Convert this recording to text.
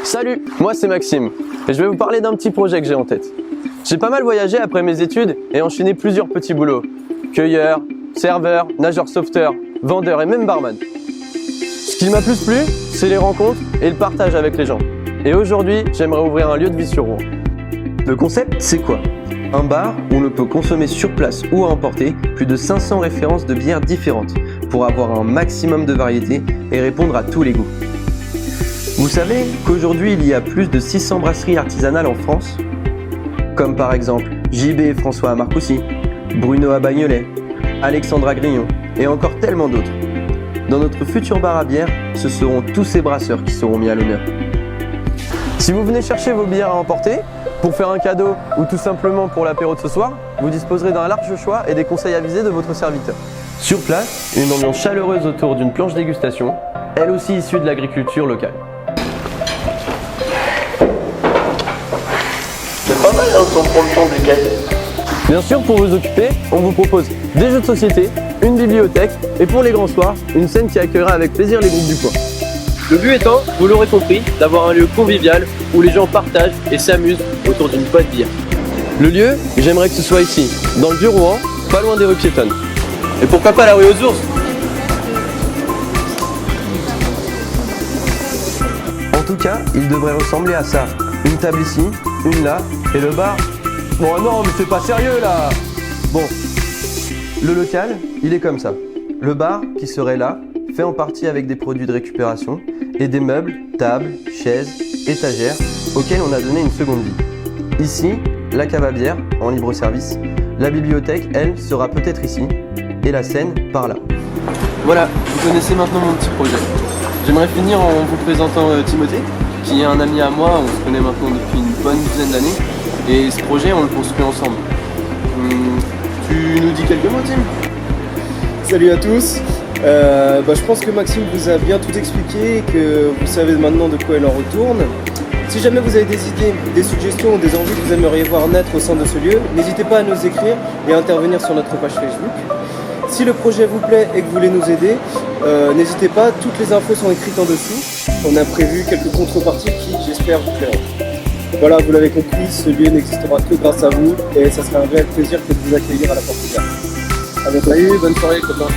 Salut, moi c'est Maxime et je vais vous parler d'un petit projet que j'ai en tête. J'ai pas mal voyagé après mes études et enchaîné plusieurs petits boulots. Cueilleur, serveur, nageur sauveteur, vendeur et même barman. Ce qui m'a plus plu, c'est les rencontres et le partage avec les gens. Et aujourd'hui, j'aimerais ouvrir un lieu de vie sur Rouen. Le concept, c'est quoi? Un bar où l'on peut consommer sur place ou à emporter plus de 500 références de bières différentes pour avoir un maximum de variété et répondre à tous les goûts. Vous savez qu'aujourd'hui il y a plus de 600 brasseries artisanales en France, comme par exemple JB et François à Marcoussis, Bruno à Bagnolet, Alexandre à Grignon et encore tellement d'autres. Dans notre futur bar à bière, ce seront tous ces brasseurs qui seront mis à l'honneur. Si vous venez chercher vos bières à emporter, pour faire un cadeau ou tout simplement pour l'apéro de ce soir, vous disposerez d'un large choix et des conseils avisés de votre serviteur. Sur place, une ambiance chaleureuse autour d'une planche dégustation, elle aussi issue de l'agriculture locale. C'est pas mal si on prend le temps des caisses. Bien sûr, pour vous occuper, on vous propose des jeux de société, une bibliothèque et pour les grands soirs, une scène qui accueillera avec plaisir les groupes du coin. Le but étant, vous l'aurez compris, d'avoir un lieu convivial où les gens partagent et s'amusent autour d'une bonne bière. Le lieu, j'aimerais que ce soit ici, dans le vieux Rouen, pas loin des rues piétonnes. Et pourquoi pas la rue aux ours? En tout cas, il devrait ressembler à ça. Une table ici, une là, et le bar... Bon non, mais c'est pas sérieux là! Bon, le local, il est comme ça. Le bar, qui serait là, fait en partie avec des produits de récupération et des meubles, tables, chaises, étagères, auxquels on a donné une seconde vie. Ici, la cave à bière, en libre service. La bibliothèque, elle, sera peut-être ici, et la scène, par là. Voilà, vous connaissez maintenant mon petit projet. J'aimerais finir en vous présentant Timothée, qui est un ami à moi, on se connaît maintenant depuis une bonne dizaine d'années, et ce projet, on le construit ensemble. Tu nous dis quelques mots, Tim? Salut à tous. Je pense que Maxime vous a bien tout expliqué et que vous savez maintenant de quoi il en retourne. Si jamais vous avez des idées, des suggestions ou des envies que vous aimeriez voir naître au sein de ce lieu, n'hésitez pas à nous écrire et à intervenir sur notre page Facebook. Si le projet vous plaît et que vous voulez nous aider, n'hésitez pas, toutes les infos sont écrites en dessous. On a prévu quelques contreparties qui, j'espère, vous plairont. Voilà, vous l'avez compris, ce lieu n'existera que grâce à vous et ça sera un réel plaisir que de vous accueillir à la porte ouverte. À bientôt. Salut, bonne soirée copains.